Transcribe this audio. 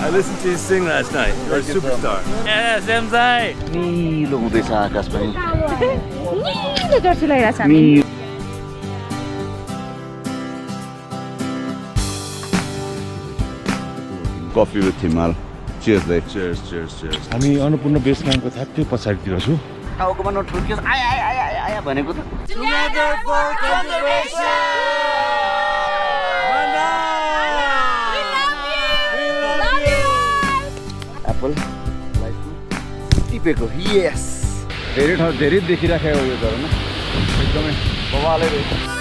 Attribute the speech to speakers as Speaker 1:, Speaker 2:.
Speaker 1: I listened to you sing last night. You're a superstar.
Speaker 2: Yeah, same side.
Speaker 3: निलो हुँदैछ आकाश पनि
Speaker 4: निलो Jersey लगाइरहेछ हामी
Speaker 3: कफी विथ हिमाल चियर्स दाइ
Speaker 1: Cheers, cheers, cheers.
Speaker 5: हामी अन्नपूर्ण बेस क्याम्पको ठ्याक्कै पछाडितिर छु
Speaker 3: टाउकोमा नठुर्कियोस् आय आय आय आय आय भनेको त
Speaker 2: Together for conservation.
Speaker 3: एप्पल लाइफमा टिपेको यस धेरै ठाउँ धेरै देखिराखेको यो जग्गामा एकदमै बवालै रहेछ